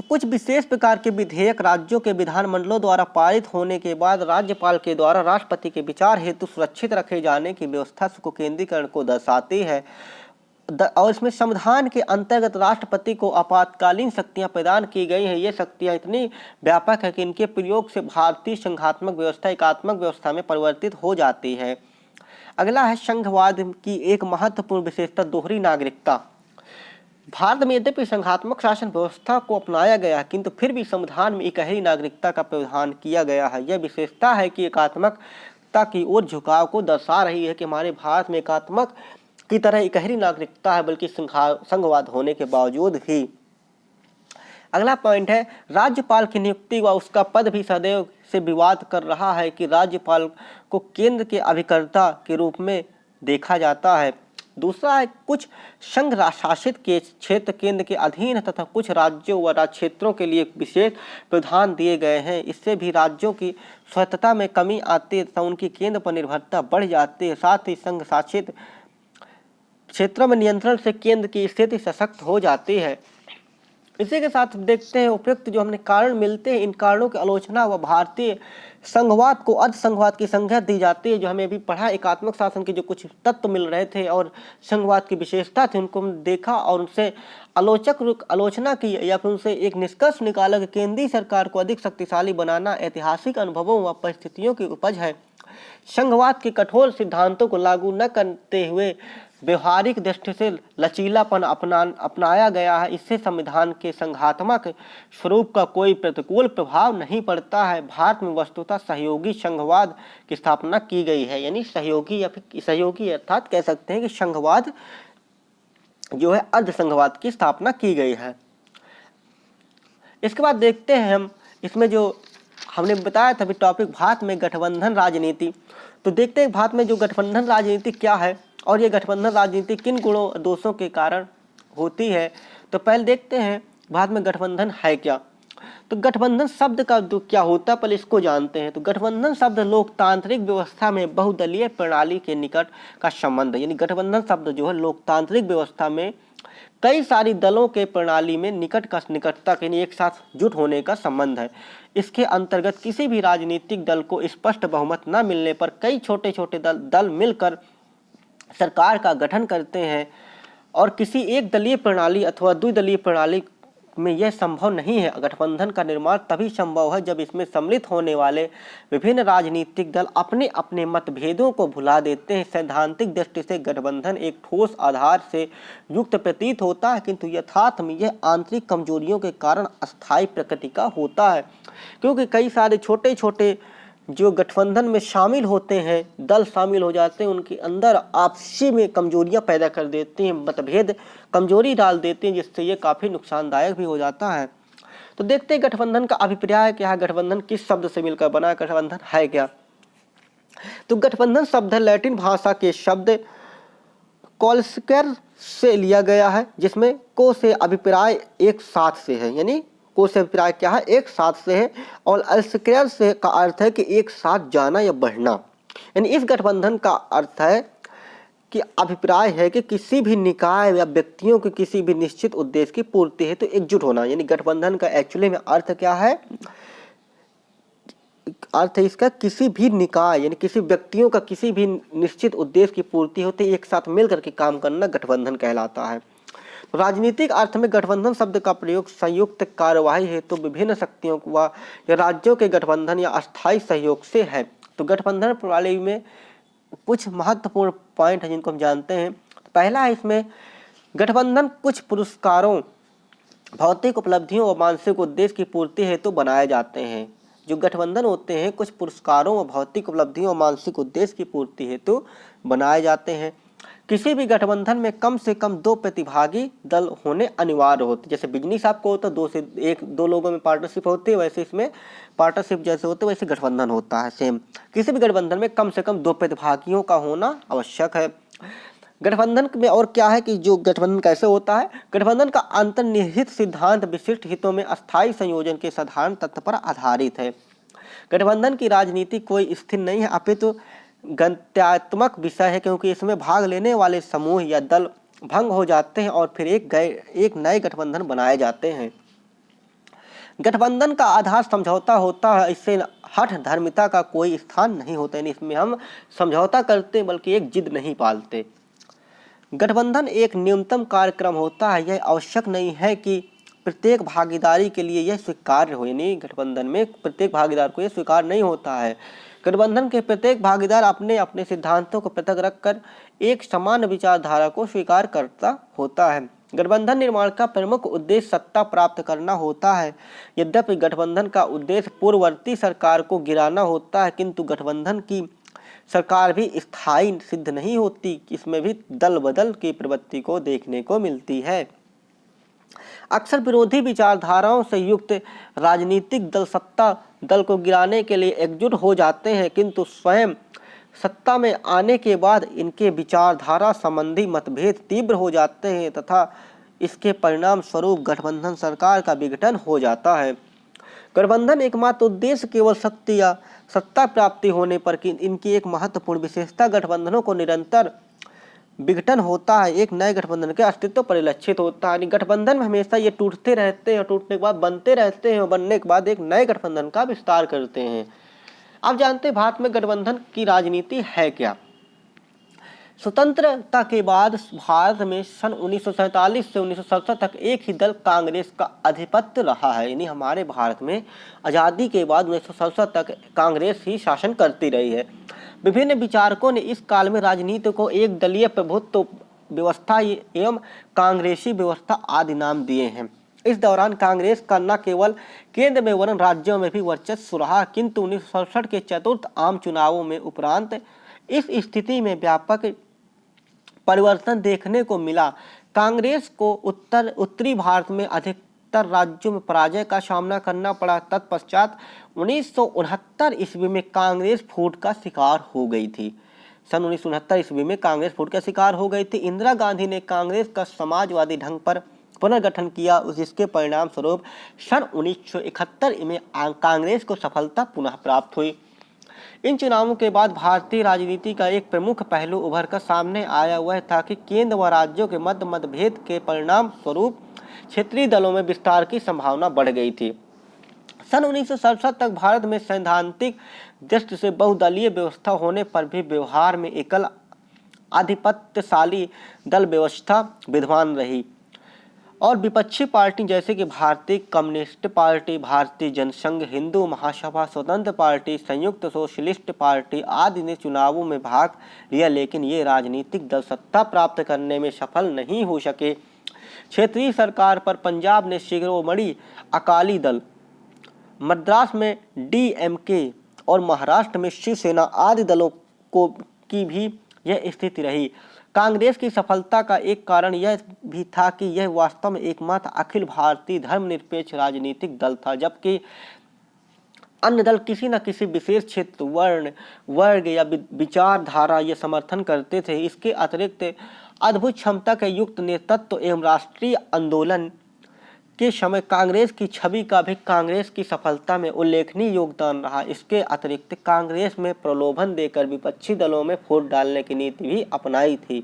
कुछ विशेष प्रकार के विधेयक राज्यों के विधानमंडलों द्वारा पारित होने के बाद राज्यपाल के द्वारा राष्ट्रपति के विचार हेतु सुरक्षित रखे जाने की व्यवस्था को केंद्रीकरण को दर्शाती है। और इसमें संविधान के अंतर्गत राष्ट्रपति को आपातकालीन शक्तियां प्रदान की गई हैं। ये शक्तियां इतनी व्यापक है कि इनके प्रयोग से भारतीय संघात्मक व्यवस्था एकात्मक व्यवस्था में परिवर्तित हो जाती है। अगला है संघवाद की एक महत्वपूर्ण विशेषता दोहरी नागरिकता। भारत में यद्यपि संघात्मक शासन व्यवस्था को अपनाया गया है, किंतु फिर भी संविधान में इकहरी नागरिकता का प्रावधान किया गया है। यह विशेषता है कि एकात्मकता की ओर झुकाव को दर्शा रही है कि हमारे भारत में एकात्मक की तरह इकहरी नागरिकता है, बल्कि संघवाद होने के बावजूद भी। अगला पॉइंट है राज्यपाल की नियुक्ति व उसका पद भी सदैव से विवाद कर रहा है कि राज्यपाल को केंद्र के अभिकर्ता के रूप में देखा जाता है। दूसरा है कुछ संघ शासित के क्षेत्र केंद्र के अधीन तथा कुछ राज्यों व राज्य क्षेत्रों के लिए विशेष प्रावधान दिए गए हैं। इससे भी राज्यों की स्वायत्तता में कमी आती है तथा उनकी केंद्र पर निर्भरता बढ़ जाती है। साथ ही संघ शासित क्षेत्रों में नियंत्रण से केंद्र की स्थिति सशक्त हो जाती है। इसी के साथ देखते हैं उपयुक्त जो हमने कारण मिलते हैं, इन कारणों की आलोचना व भारतीय संघवाद को अर्ध संघवाद की संज्ञा दी जाती है। जो हमें अभी पढ़ा एकात्मक शासन के जो कुछ तत्व मिल रहे थे और संघवाद की विशेषता थी, उनको देखा और उनसे आलोचना की या फिर उनसे एक निष्कर्ष निकाला कि केंद्रीय सरकार को अधिक शक्तिशाली बनाना ऐतिहासिक अनुभवों व परिस्थितियों की उपज है। संघवाद के कठोर सिद्धांतों को लागू न करते हुए व्यवहारिक दृष्टि से लचीलापन अपनाया गया है। इससे संविधान के संघात्मक स्वरूप का कोई प्रतिकूल प्रभाव नहीं पड़ता है। भारत में वस्तुतः सहयोगी संघवाद की स्थापना की गई है, यानी सहयोगी या फिर सहयोगी अर्थात कह सकते हैं कि संघवाद जो है अर्ध संघवाद की स्थापना की गई है। इसके बाद देखते हैं हम इसमें जो हमने बताया था टॉपिक भारत में गठबंधन राजनीति। तो देखते हैं भारत में जो गठबंधन राजनीति क्या है और ये गठबंधन राजनीति किन गुणों दोषों के कारण होती है। तो पहले देखते हैं भारत में गठबंधन है क्या। तो गठबंधन शब्द का क्या होता है पहले इसको जानते हैं। तो गठबंधन शब्द लोकतांत्रिक व्यवस्था में बहुदलीय प्रणाली के निकट का संबंध है, यानी गठबंधन शब्द जो है लोकतांत्रिक व्यवस्था में कई सारी दलों के प्रणाली में निकटता के एक साथ जुट होने का संबंध है। इसके अंतर्गत किसी भी राजनीतिक दल को स्पष्ट बहुमत न मिलने पर कई छोटे छोटे दल मिलकर सरकार का गठन करते हैं और किसी एक दलीय प्रणाली अथवा द्विदलीय प्रणाली में यह संभव नहीं है। गठबंधन का निर्माण तभी संभव है जब इसमें सम्मिलित होने वाले विभिन्न राजनीतिक दल अपने अपने मतभेदों को भुला देते हैं। सैद्धांतिक दृष्टि से गठबंधन एक ठोस आधार से युक्त प्रतीत होता है, किंतु यथार्थ में यह आंतरिक कमजोरियों के कारण अस्थायी प्रकृति का होता है, क्योंकि कई सारे छोटे छोटे जो गठबंधन में शामिल होते हैं दल शामिल हो जाते हैं, उनके अंदर आपसी में कमजोरियां पैदा कर देते हैं, मतभेद कमजोरी डाल देते हैं, जिससे ये काफ़ी नुकसानदायक भी हो जाता है। तो देखते हैं गठबंधन का अभिप्राय क्या है, गठबंधन किस शब्द से मिलकर बना, गठबंधन है क्या। तो गठबंधन शब्द लैटिन भाषा के शब्द कॉल्स्कर से लिया गया है, जिसमें को से अभिप्राय एक साथ से है, यानी को से अभिप्राय क्या है एक साथ से है, और अल्सक्रेयर से का अर्थ है कि एक साथ जाना या बढ़ना। यानी इस गठबंधन का अर्थ है कि अभिप्राय है कि किसी भी निकाय या व्यक्तियों के किसी भी निश्चित उद्देश्य की पूर्ति हेतु एकजुट होना। यानी गठबंधन का एक्चुअली में अर्थ क्या है, अर्थ है इसका किसी भी निकाय यानी किसी व्यक्तियों का किसी भी निश्चित उद्देश्य की पूर्ति होते एक साथ मिल करके काम करना गठबंधन कहलाता है। राजनीतिक अर्थ में गठबंधन शब्द का प्रयोग संयुक्त कार्यवाही हेतु विभिन्न शक्तियों व राज्यों के गठबंधन या अस्थायी सहयोग से है। तो गठबंधन प्रणाली में कुछ महत्वपूर्ण पॉइंट है जिनको हम जानते हैं। पहला है इसमें गठबंधन कुछ पुरस्कारों, भौतिक उपलब्धियों व मानसिक उद्देश्य की पूर्ति हेतु बनाए जाते हैं। जो गठबंधन होते हैं कुछ पुरस्कारों व भौतिक उपलब्धियों व मानसिक उद्देश्य की पूर्ति हेतु बनाए जाते हैं। किसी भी गठबंधन में कम से कम 2 प्रतिभागी दल होने अनिवार्य होते। जैसे बिजनेस आपको होता है 2 लोगों में पार्टनरशिप होती है, वैसे इसमें पार्टनरशिप जैसे होते वैसे गठबंधन होता है सेम। किसी भी गठबंधन में कम से कम 2 प्रतिभागियों का होना आवश्यक है। गठबंधन में और क्या है कि जो गठबंधन कैसे होता है, गठबंधन का अंतर्निहित सिद्धांत विशिष्ट हितों में अस्थायी संयोजन के साधारण तत्व पर आधारित है। गठबंधन की राजनीति कोई स्थिर नहीं है, अपितु गंत्यात्मक विषय है, क्योंकि इसमें भाग लेने वाले समूह या दल भंग हो जाते हैं और फिर एक नए गठबंधन बनाए जाते हैं। गठबंधन का आधार समझौता होता है, इससे हठ धर्मिता का कोई स्थान नहीं होता है। इसमें हम समझौता करते बल्कि एक जिद नहीं पालते। गठबंधन एक न्यूनतम कार्यक्रम होता है, यह आवश्यक नहीं है कि प्रत्येक भागीदारी के लिए यह स्वीकार्य हो। यानी गठबंधन में प्रत्येक भागीदार को यह स्वीकार नहीं होता है। गठबंधन के प्रत्येक भागीदार अपने अपने सिद्धांतों को पृथक रखकर एक समान विचारधारा को स्वीकार करता होता है। गठबंधन निर्माण का प्रमुख उद्देश्य सत्ता प्राप्त करना होता है। यद्यपि गठबंधन का उद्देश्य पूर्ववर्ती सरकार को गिराना होता है, किंतु गठबंधन की सरकार भी स्थायी सिद्ध नहीं होती। इसमें भी दल बदल की प्रवृत्ति को देखने को मिलती है। अक्सर विरोधी विचारधाराओं से युक्त राजनीतिक दल सत्ता दल को गिराने के लिए एकजुट हो जाते हैं, किंतु स्वयं सत्ता में आने के बाद इनके विचारधारा संबंधी मतभेद तीव्र हो जाते हैं तथा इसके परिणाम स्वरूप गठबंधन सरकार का विघटन हो जाता है। गठबंधन एकमात्र उद्देश्य केवल शक्ति या सत्ता प्राप्ति होने पर कि इनकी एक महत्वपूर्ण विशेषता गठबंधनों को निरंतर विघटन होता है, एक नए गठबंधन के अस्तित्व परिलक्षित होता है। गठबंधन में हमेशा ये टूटते रहते हैं, टूटने के बाद बनते रहते हैं और बनने के बाद एक नए गठबंधन का विस्तार करते हैं। अब जानते हैं भारत में गठबंधन की राजनीति है क्या। स्वतंत्रता के बाद भारत में सन 1947 से 1967 तक एक ही दल कांग्रेस का आधिपत्य रहा है। यानी हमारे भारत में आज़ादी के बाद 1967 तक कांग्रेस ही शासन करती रही है। विभिन्न विचारकों ने इस काल में राजनीति को एक दलीय प्रभुत्व व्यवस्था एवं कांग्रेसी व्यवस्था आदि नाम दिए हैं। इस दौरान कांग्रेस का न केवल केंद्र में वरन राज्यों में भी वर्चस्व रहा, किंतु 1967 के चतुर्थ आम चुनावों में उपरांत इस स्थिति में व्यापक परिवर्तन देखने को मिला। कांग्रेस को उत्तरी भारत में अधिकतर राज्यों में पराजय का सामना करना पड़ा। तत्पश्चात 1969 ईस्वी में कांग्रेस फूट का शिकार हो गई थी। सन 1969 ईस्वी में कांग्रेस फूट का शिकार हो गई थी। इंदिरा गांधी ने कांग्रेस का समाजवादी ढंग पर पुनर्गठन किया। जिसके परिणाम स्वरूप सन 1971 में कांग्रेस को सफलता पुनः प्राप्त हुई। इन चुनावों के बाद भारतीय राजनीति का एक प्रमुख पहलू उभर कर सामने आया। वह था कि केंद्र व राज्यों के मध्य मतभेद के परिणाम स्वरूप क्षेत्रीय दलों में विस्तार की संभावना बढ़ गई थी। सन 1967 तक भारत में सैद्धांतिक दृष्टि से बहुदलीय व्यवस्था होने पर भी व्यवहार में एकल आधिपत्यशाली दल व्यवस्था विद्यमान रही और विपक्षी पार्टी जैसे कि भारतीय कम्युनिस्ट पार्टी, भारतीय जनसंघ, हिंदू महासभा, स्वतंत्र पार्टी, संयुक्त सोशलिस्ट पार्टी आदि ने चुनावों में भाग लिया, लेकिन ये राजनीतिक दल सत्ता प्राप्त करने में सफल नहीं हो सके। क्षेत्रीय सरकार पर पंजाब ने शिरोमणि अकाली दल, मद्रास में डीएमके और महाराष्ट्र में शिवसेना आदि दलों को की भी यह स्थिति रही। कांग्रेस की सफलता का एक कारण यह भी था कि यह वास्तव में एकमात्र अखिल भारतीय धर्मनिरपेक्ष राजनीतिक दल था, जबकि अन्य दल किसी न किसी विशेष क्षेत्र, वर्ण, वर्ग या विचारधारा ये समर्थन करते थे। इसके अतिरिक्त अद्भुत क्षमता के युक्त नेतृत्व एवं राष्ट्रीय आंदोलन के समय कांग्रेस की छवि का भी कांग्रेस की सफलता में उल्लेखनीय योगदान रहा। इसके अतिरिक्त कांग्रेस में प्रलोभन देकर विपक्षी दलों में फूट डालने की नीति भी अपनाई थी।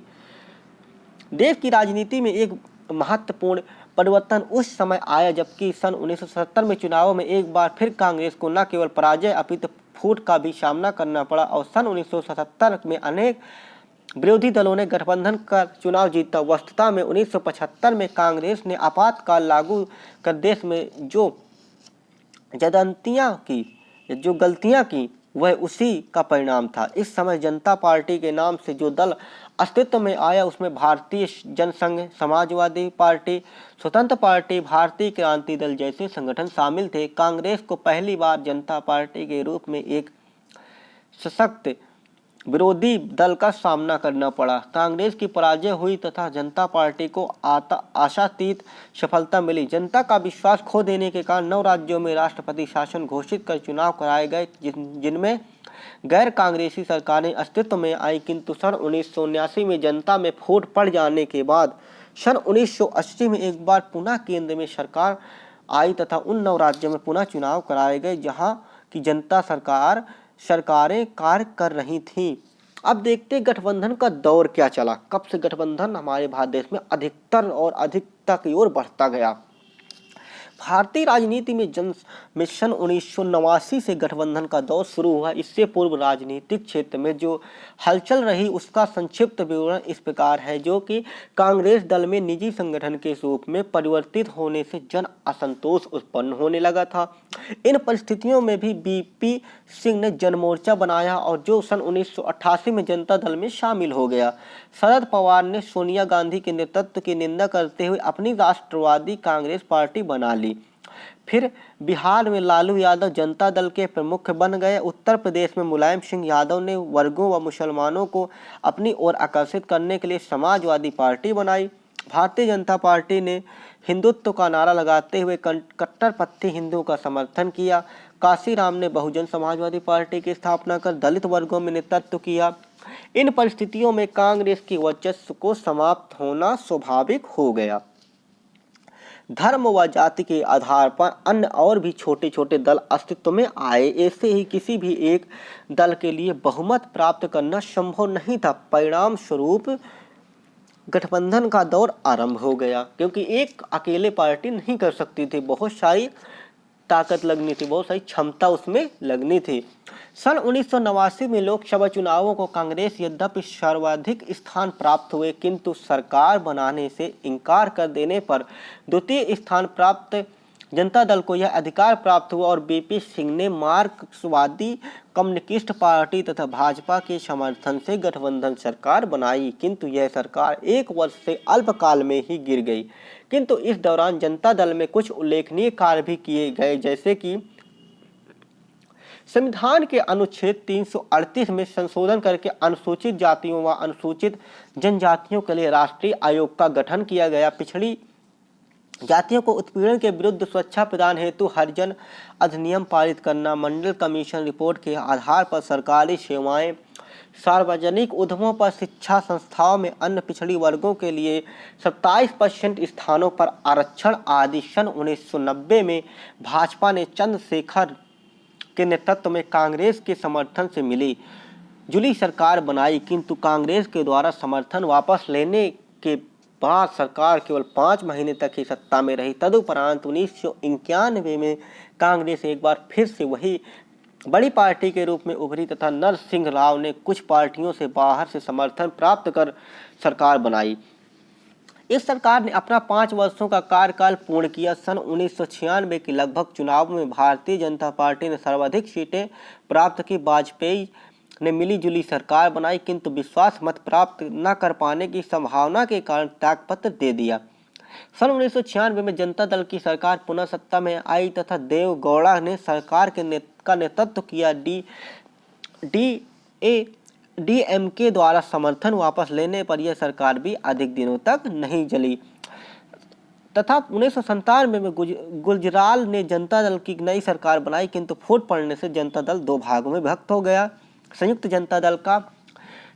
देश की राजनीति में एक महत्वपूर्ण परिवर्तन उस समय आया जबकि सन 1970 में चुनावों में एक बार फिर कांग्रेस को न केवल पराजय अपितु फूट का भी सामना करना पड़ा और सन 1977 में अनेक विरोधी दलों ने गठबंधन कर चुनाव जीता। वस्तुतः में 1975 में कांग्रेस ने आपातकाल लागू कर देश में जो गलतियां की वह उसी का परिणाम था। इस समय जनता पार्टी के नाम से जो दल अस्तित्व में आया उसमें भारतीय जनसंघ, समाजवादी पार्टी, स्वतंत्र पार्टी, भारतीय क्रांति दल जैसे संगठन शामिल थे। कांग्रेस को पहली बार जनता पार्टी के रूप में एक सशक्त विरोधी दल का सामना करना पड़ा। कांग्रेस की पराजय हुई तथा जनता पार्टी को आशातीत सफलता मिली। जनता का विश्वास खो देने के कारण 9 राज्यों में राष्ट्रपति शासन घोषित कर चुनाव कराए गए जिनमें गैर कांग्रेसी सरकारें अस्तित्व में आई, किंतु सन 1979 में जनता में फूट पड़ जाने के बाद सन 1980 में एक बार पुनः केंद्र में सरकार आई तथा उन 9 राज्यों में पुनः चुनाव कराए गए जहां की जनता सरकारें कार्य कर रही थीं। अब देखते गठबंधन का दौर क्या चला, कब से गठबंधन हमारे भारत देश में अधिकतर और अधिकता की ओर बढ़ता गया। भारतीय राजनीति में सन 1989 से गठबंधन का दौर शुरू हुआ। इससे पूर्व राजनीतिक क्षेत्र में जो हलचल रही उसका संक्षिप्त विवरण इस प्रकार है, जो कि कांग्रेस दल में निजी संगठन के रूप में परिवर्तित होने से जन असंतोष उत्पन्न होने लगा था। इन परिस्थितियों में भी बीपी सिंह ने जनमोर्चा बनाया और जो सन 1988 में जनता दल में शामिल हो गया। शरद पवार ने सोनिया गांधी के नेतृत्व की निंदा करते हुए अपनी राष्ट्रवादी कांग्रेस पार्टी बना ली। फिर बिहार में लालू यादव जनता दल के प्रमुख बन गए। उत्तर प्रदेश में मुलायम सिंह यादव ने वर्गों व मुसलमानों को अपनी ओर आकर्षित करने के लिए समाजवादी पार्टी बनाई। भारतीय जनता पार्टी ने हिंदुत्व का नारा लगाते हुए कट्टरपंथी हिंदुओं का समर्थन किया। काशीराम ने बहुजन समाजवादी पार्टी की स्थापना कर दलित वर्गों में नेतृत्व किया। इन परिस्थितियों में कांग्रेस की वर्चस्व को समाप्त होना स्वाभाविक हो गया। धर्म व जाति के आधार पर अन्य और भी छोटे छोटे दल अस्तित्व में आए। ऐसे ही किसी भी एक दल के लिए बहुमत प्राप्त करना संभव नहीं था। परिणाम स्वरूप गठबंधन का दौर आरंभ हो गया, क्योंकि एक अकेले पार्टी नहीं कर सकती थी। बहुत सारी ताकत लगनी थी, बहुत सारी क्षमता उसमें लगनी थी। सन 1989 में लोकसभा चुनावों को कांग्रेस यद्यपि सर्वाधिक स्थान प्राप्त हुए, किंतु सरकार बनाने से इनकार कर देने पर द्वितीय स्थान प्राप्त जनता दल को यह अधिकार प्राप्त हुआ और बीपी सिंह ने मार्क्सवादी कम्युनिस्ट पार्टी तथा भाजपा के समर्थन से गठबंधन सरकार बनाई, किंतु यह सरकार 1 वर्ष से अल्पकाल में ही गिर गई। किंतु इस दौरान जनता दल में कुछ उल्लेखनीय कार्य भी किए गए, जैसे कि संविधान के अनुच्छेद 338 में संशोधन करके अनुसूचित जातियों व अनुसूचित जनजातियों के लिए राष्ट्रीय आयोग का गठन किया गया। पिछड़ी जातियों को उत्पीड़न के विरुद्ध सुरक्षा प्रदान हेतु हरिजन अधिनियम पारित करना, मंडल कमीशन रिपोर्ट के आधार पर सरकारी सेवाएं, सार्वजनिक उद्यमों पर शिक्षा संस्थाओं में अन्य पिछड़ी वर्गों के लिए 27% स्थानों पर आरक्षण आदि सन 1990 में भाजपा ने चंद्रशेखर के नेतृत्व में कांग्रेस के समर्थन से मिली जुली सरकार बनाई, किंतु कांग्रेस के द्वारा समर्थन वापस लेने के बाद सरकार केवल 5 महीने तक ही सत्ता में रही। तदुपरांत 1991 में कांग्रेस एक बार फिर से वही बड़ी पार्टी के रूप में उभरी तथा नरसिंह राव ने कुछ पार्टियों से बाहर से समर्थन प्राप्त कर सरकार बनाई। इस सरकार ने अपना 5 वर्षों का कार्यकाल पूर्ण किया। सन 1996 के लगभग चुनाव में भारतीय जनता पार्टी ने सर्वाधिक सीटें प्राप्त की। वाजपेयी ने मिलीजुली सरकार बनाई, किंतु विश्वास मत प्राप्त न कर पाने की संभावना के कारण त्यागपत्र दे दिया। सन 1996 में जनता दल की सरकार पुनः सत्ता में आई तथा देव गौड़ा ने सरकार का नेतृत्व किया। डीएमके द्वारा समर्थन वापस लेने पर यह सरकार भी अधिक दिनों तक नहीं चली तथा 1997 में गुजराल ने जनता दल की नई सरकार बनाई, किंतु फूट पड़ने से जनता दल 2 भागों में विभक्त हो गया। संयुक्त जनता दल का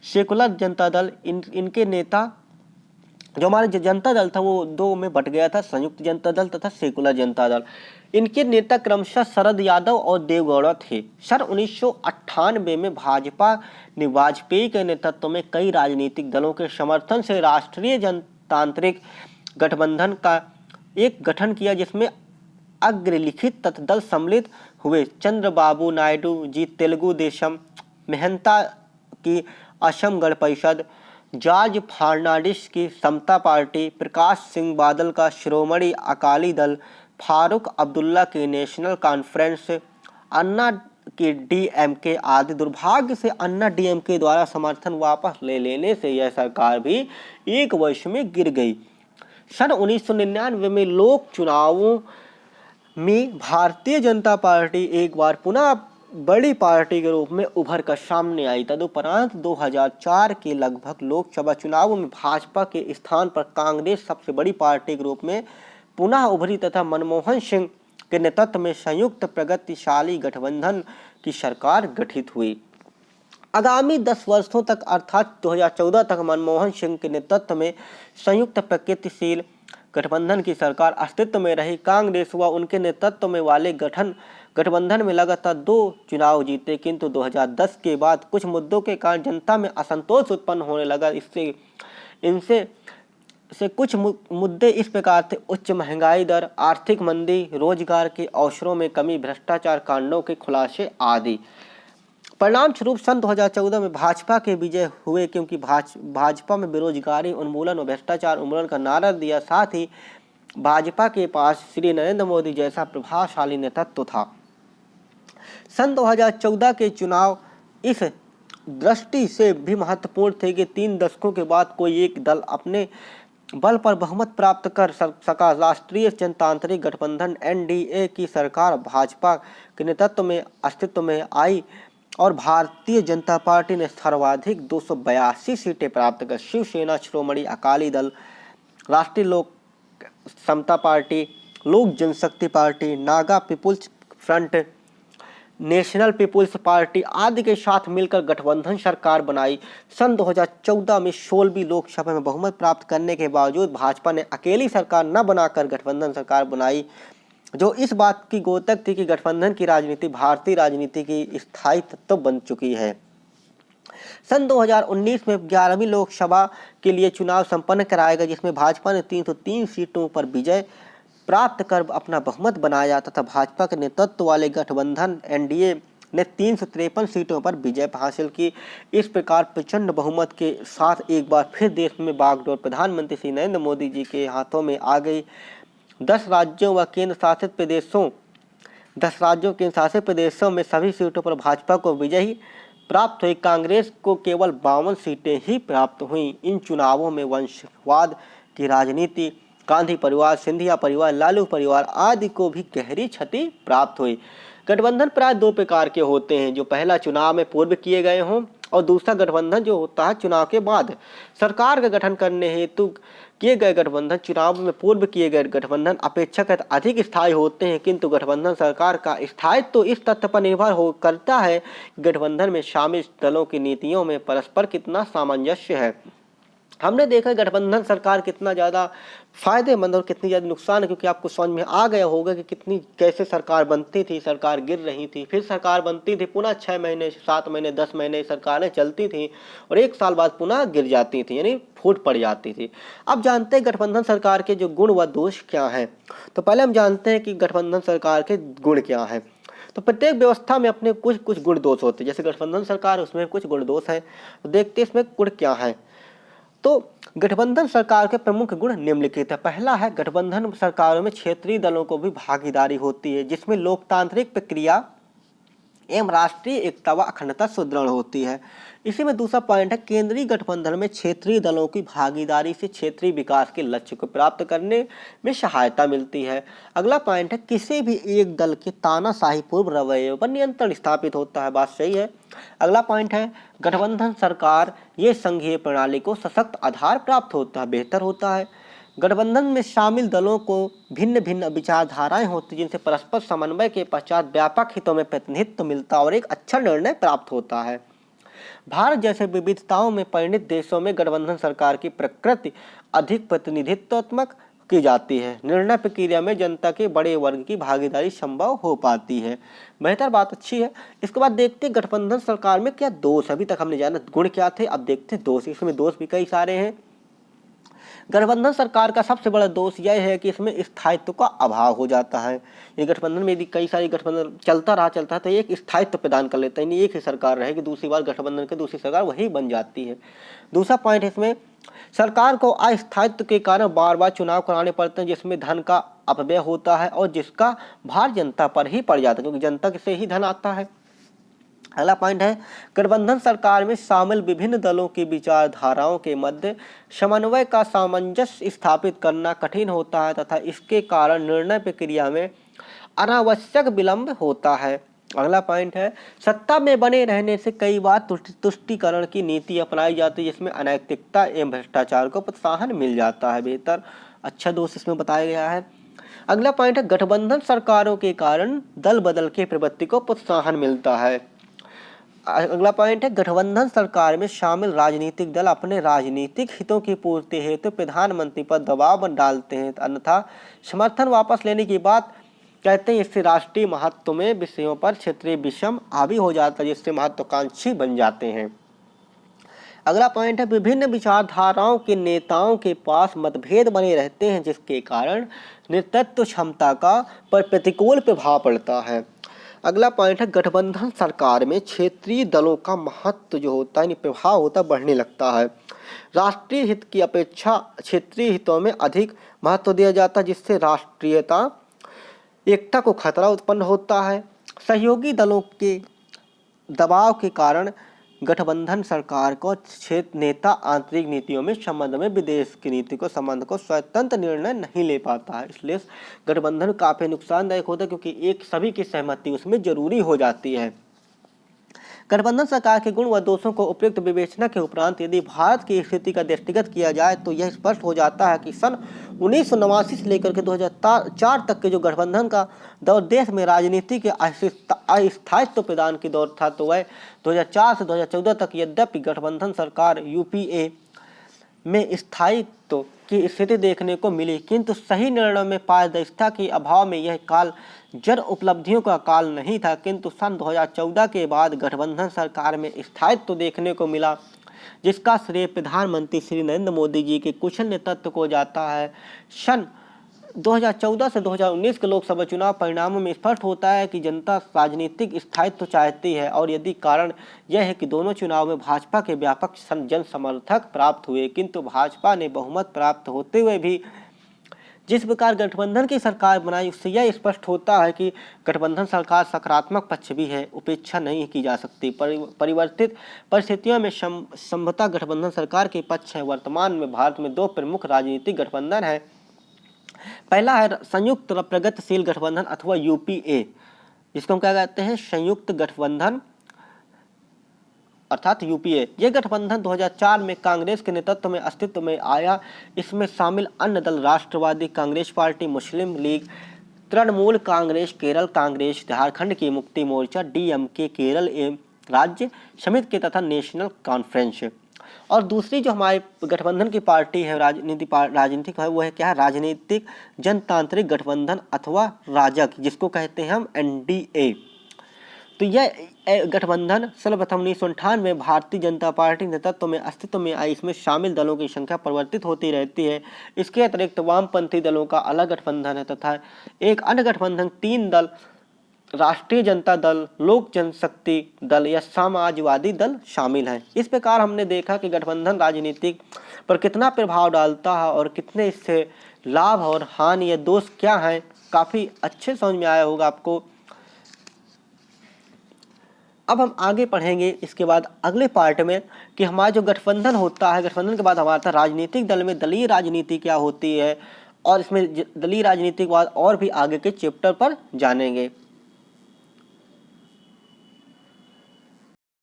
सेकुलर जनता दल, इनके नेता जो हमारे जनता दल था वो 2 में बट गया था, संयुक्त जनता दल तथा सेकुलर जनता दल। इनके नेता क्रमशः शरद यादव और देवगौड़ा थे। सन 1998 में भाजपा ने वाजपेयी के नेतृत्व में कई राजनीतिक दलों के समर्थन से राष्ट्रीय जनतांत्रिक गठबंधन का एक गठन किया, जिसमें अग्रलिखित तथा दल सम्मिलित हुए चंद्रबाबू नायडू जी तेलुगु देशम, मेहता की असम गण परिषद, जॉर्ज फर्नांडिस की समता पार्टी, प्रकाश सिंह बादल का शिरोमणि अकाली दल, फारूक अब्दुल्ला की नेशनल कॉन्फ्रेंस, अन्ना की डीएमके आदि। दुर्भाग्य से अन्ना डीएमके द्वारा समर्थन वापस ले लेने से यह सरकार भी 1 वर्ष में गिर गई। सन 1999 में लोक चुनावों में भारतीय जनता पार्टी एक बार पुनः बड़ी पार्टी के रूप में उभर कर सामने आई। तदुपरांत 2004 के लगभग लोकसभा चुनावों में भाजपा के स्थान पर कांग्रेस सबसे बड़ी पार्टी के रूप में पुनः उभरी तथा मनमोहन सिंह के नेतृत्व में संयुक्त प्रगतिशाली गठबंधन की सरकार गठित हुई। आगामी 10 वर्षों तक अर्थात 2014 तक मनमोहन सिंह के नेतृत्व में संयुक्त प्रगतिशील गठबंधन की सरकार अस्तित्व में रही। कांग्रेस व उनके नेतृत्व में वाले गठबंधन में लगातार 2 चुनाव जीते, किंतु 2010 के बाद कुछ मुद्दों के कारण जनता में असंतोष उत्पन्न होने लगा। इनसे कुछ मुद्दे इस प्रकार थे: उच्च महंगाई दर, आर्थिक मंदी, रोजगार के अवसरों में कमी, भ्रष्टाचार कांडों के खुलासे आदि। परिणाम स्वरूप सन 2014 में भाजपा के विजय हुए, क्योंकि भाजपा में बेरोजगारी उन्मूलन और भ्रष्टाचार उन्मूलन का नारा दिया। साथ ही भाजपा के पास श्री नरेंद्र मोदी जैसा प्रभावशाली नेतृत्व था। सन 2014 के चुनाव इस दृष्टि से भी महत्वपूर्ण थे कि 3 दशकों के बाद कोई एक दल अपने बल पर बहुमत प्राप्त कर सका। राष्ट्रीय जनतांत्रिक गठबंधन एनडीए की सरकार भाजपा के नेतृत्व में अस्तित्व में आई और भारतीय जनता पार्टी ने सर्वाधिक 282 सीटें प्राप्त कर शिवसेना, श्रोमणी अकाली दल, राष्ट्रीय लोक Samata party, Lok Janshakti party, Naga people's front, national people's party आदि के साथ मिलकर गठबंधन सरकार बनाई। सन 2014 में 16वीं लोकसभा में बहुमत प्राप्त करने के बावजूद भाजपा ने अकेली सरकार न बनाकर गठबंधन सरकार बनाई, जो इस बात की द्योतक थी कि गठबंधन की राजनीति भारतीय राजनीति की स्थायी तत्व बन चुकी है। सन 2019 में 11वीं लोकसभा के लिए चुनाव संपन्न कराया गया, जिसमें भाजपा ने 303 सीटों पर विजय प्राप्त कर अपना बहुमत बनाया तथा भाजपा के नेतृत्व वाले गठबंधन एनडीए ने 353 सीटों पर विजय हासिल की। इस प्रकार प्रचंड बहुमत के साथ एक बार फिर देश में बागडोर प्रधानमंत्री श्री नरेंद्र मोदी जी के हाथों में आ गई। 10 राज्यों व केंद्र शासित प्रदेशों में सभी सीटों पर भाजपा को विजयी प्राप्त हुई। कांग्रेस को केवल 52 सीटें ही प्राप्त हुईं। इन चुनावों में वंशवाद की राजनीति, गांधी परिवार, सिंधिया परिवार, लालू परिवार आदि को भी गहरी क्षति प्राप्त हुई। गठबंधन प्राय दो प्रकार के होते हैं, जो पहला चुनाव में पूर्व किए गए हों और दूसरा गठबंधन जो होता है चुनाव के बाद। सरकार का गठन करने हेतु किए गए गठबंधन चुनाव में पूर्व किए गए गठबंधन अपेक्षाकृत अधिक स्थायी होते हैं, किंतु गठबंधन सरकार का स्थायित्व तो इस तथ्य पर निर्भर करता है कि गठबंधन में शामिल दलों की नीतियों में परस्पर कितना सामंजस्य है। हमने देखा गठबंधन सरकार कितना ज़्यादा फायदेमंद और कितनी ज़्यादा नुकसान है, क्योंकि आपको समझ में आ गया होगा कि कितनी कैसे सरकार बनती थी, सरकार गिर रही थी, फिर सरकार बनती थी, पुनः 6 महीने 7 महीने 10 महीने सरकारें चलती थी और 1 साल बाद पुनः गिर जाती थी, यानी फूट पड़ जाती थी। अब जानते हैं गठबंधन सरकार के जो गुण व दोष क्या हैं। तो पहले हम जानते हैं कि गठबंधन सरकार के गुण क्या हैं। तो प्रत्येक व्यवस्था में अपने कुछ गुण दोष होते हैं। जैसे गठबंधन सरकार, उसमें कुछ गुण दोष है, तो देखते हैं इसमें गुण क्या है। तो गठबंधन सरकार के प्रमुख गुण निम्नलिखित है। पहला है, गठबंधन सरकारों में क्षेत्रीय दलों को भी भागीदारी होती है, जिसमें लोकतांत्रिक प्रक्रिया एवं राष्ट्रीय एकता व अखंडता सुदृढ़ होती है। इसी में दूसरा पॉइंट है, केंद्रीय गठबंधन में क्षेत्रीय दलों की भागीदारी से क्षेत्रीय विकास के लक्ष्य को प्राप्त करने में सहायता मिलती है। अगला पॉइंट है, किसी भी एक दल के तानाशाही पूर्व रवैये पर नियंत्रण स्थापित होता है। बात सही है। अगला पॉइंट है, गठबंधन सरकार ये संघीय प्रणाली को सशक्त आधार प्राप्त होता है, बेहतर होता है। गठबंधन में शामिल दलों को भिन्न भिन्न विचारधाराएं होती, जिनसे परस्पर समन्वय के पश्चात व्यापक हितों में प्रतिनिधित्व मिलता और एक अच्छा निर्णय प्राप्त होता है। भारत जैसे विविधताओं में परिणत देशों में गठबंधन सरकार की प्रकृति अधिक प्रतिनिधित्वात्मक की जाती है। निर्णय प्रक्रिया में जनता के बड़े वर्ग की भागीदारी संभव हो पाती है। बेहतर बात अच्छी है। इसके बाद देखते गठबंधन सरकार में क्या दोष। अभी तक हमने जाना गुण क्या थे, अब देखते दोष। इसमें दोष भी कई सारे हैं। गठबंधन सरकार का सबसे बड़ा दोष यह है कि इसमें स्थायित्व का अभाव हो जाता है। ये गठबंधन में यदि कई सारी गठबंधन चलता रहा तो एक स्थायित्व प्रदान कर लेता है, यानी एक ही सरकार रहेगी, दूसरी बार गठबंधन की दूसरी सरकार वही बन जाती है। दूसरा पॉइंट इसमें, सरकार को अस्थायित्व के कारण बार बार चुनाव कराने पड़ते हैं, जिसमें धन का अपव्यय होता है और जिसका भार जनता पर ही पड़ जाता है, क्योंकि जनता से ही धन आता है। अगला पॉइंट है, गठबंधन सरकार में शामिल विभिन्न दलों की विचारधाराओं के मध्य समन्वय का सामंजस्य स्थापित करना कठिन होता है तथा इसके कारण निर्णय प्रक्रिया में अनावश्यक विलंब होता है। अगला पॉइंट है, सत्ता में बने रहने से कई बार तुष्टीकरण की नीति अपनाई जाती है, जिसमें अनैतिकता एवं भ्रष्टाचार को प्रोत्साहन मिल जाता है। बेहतर अच्छा दोष इसमें बताया गया है। अगला पॉइंट है, गठबंधन सरकारों के कारण दल बदल के प्रवृत्ति को प्रोत्साहन मिलता है। अगला पॉइंट है, गठबंधन सरकार में शामिल राजनीतिक दल अपने राजनीतिक हितों की पूर्ति हेतु प्रधानमंत्री पर दबाव डालते हैं, अन्यथा समर्थन वापस लेने की बात कहते हैं। इससे राष्ट्रीय महत्व में विषयों पर क्षेत्रीय विषम हावी हो जाता है, जिससे महत्वाकांक्षी बन जाते हैं। अगला पॉइंट है, विभिन्न विचारधाराओं के नेताओं के पास मतभेद बने रहते हैं, जिसके कारण नेतृत्व क्षमता का पर प्रतिकूल प्रभाव पड़ता है। अगला पॉइंट है, गठबंधन सरकार में क्षेत्रीय दलों का महत्व जो होता है, प्रभाव होता है, बढ़ने लगता है। राष्ट्रीय हित की अपेक्षा क्षेत्रीय हितों में अधिक महत्व दिया जाता है, जिससे राष्ट्रीयता एकता को खतरा उत्पन्न होता है। सहयोगी दलों के दबाव के कारण गठबंधन सरकार को क्षेत्र नेता आंतरिक नीतियों में संबंध में विदेश की नीति को संबंध को स्वतंत्र निर्णय नहीं ले पाता है। इसलिए गठबंधन काफी नुकसानदायक होता है, क्योंकि एक सभी की सहमति उसमें जरूरी हो जाती है। गठबंधन सरकार के गुण व दोषों को उपयुक्त विवेचना के उपरांत यदि भारत की स्थिति का दृष्टिगत किया जाए तो यह स्पष्ट हो जाता है कि सन 1989 से लेकर के 2004 तक के जो गठबंधन का दौर देश में राजनीति के अस्थायित्व प्रदान की दौर था, तो वह 2004 से 2014 तक यद्यपि गठबंधन सरकार यूपीए में स्थायित्व की स्थिति देखने को मिली, किंतु सही निर्णय में पारदर्शिता के अभाव में यह काल जड़ उपलब्धियों का काल नहीं था। किंतु सन 2014 के बाद गठबंधन सरकार में स्थायित्व देखने को मिला, जिसका श्रेय प्रधानमंत्री श्री नरेंद्र मोदी जी के कुशल नेतृत्व को जाता है। सन 2014 से 2019 के लोकसभा चुनाव परिणामों में स्पष्ट होता है कि जनता राजनीतिक स्थायित्व तो चाहती है, और यदि कारण यह है कि दोनों चुनाव में भाजपा के व्यापक जन समर्थक प्राप्त हुए, किंतु भाजपा ने बहुमत प्राप्त होते हुए भी जिस प्रकार गठबंधन की सरकार बनाई, उससे यह स्पष्ट होता है कि गठबंधन सरकार सकारात्मक पक्ष भी है, उपेक्षा नहीं की जा सकती। परिवर्तित परिस्थितियों में संभवतः गठबंधन सरकार के पक्ष है। वर्तमान में भारत में दो प्रमुख राजनीतिक गठबंधन है। पहला है संयुक्त प्रगतिशील गठबंधन अथवा यूपीए, जिसको हम क्या कहते हैं, संयुक्त गठबंधन अर्थात यूपीए। यह गठबंधन 2004 में कांग्रेस के नेतृत्व में अस्तित्व में आया। इसमें शामिल अन्य दल राष्ट्रवादी कांग्रेस पार्टी, मुस्लिम लीग, तृणमूल कांग्रेस, केरल कांग्रेस, झारखंड की मुक्ति मोर्चा, डीएमके केरल एवं राज्य समिति के तथा नेशनल कॉन्फ्रेंस। और दूसरी जो हमारे गठबंधन की पार्टी है, राजनीतिक है, वो है क्या है, राजनीतिक जनतांत्रिक गठबंधन अथवा राजग, जिसको कहते हैं हम एनडीए। तो यह गठबंधन सर्वप्रथम 1998 में भारतीय जनता पार्टी नेतृत्व में अस्तित्व में आई। इसमें शामिल दलों की संख्या परिवर्तित होती रहती है। इसके अतिरिक्त वामपंथी दलों का अलग गठबंधन है तथा एक अन्य गठबंधन 3 दल राष्ट्रीय जनता दल, लोक जनशक्ति दल या समाजवादी दल शामिल हैं। इस प्रकार हमने देखा कि गठबंधन राजनीतिक पर कितना प्रभाव डालता है और कितने इससे लाभ और हानि या दोष क्या हैं, काफ़ी अच्छे समझ में आया होगा आपको। अब हम आगे पढ़ेंगे इसके बाद अगले पार्ट में कि हमारा जो गठबंधन होता है, गठबंधन के बाद हमारा राजनीतिक दल में दलीय राजनीति क्या होती है, और इसमें दलीय राजनीति के बाद और भी आगे के चैप्टर पर जानेंगे।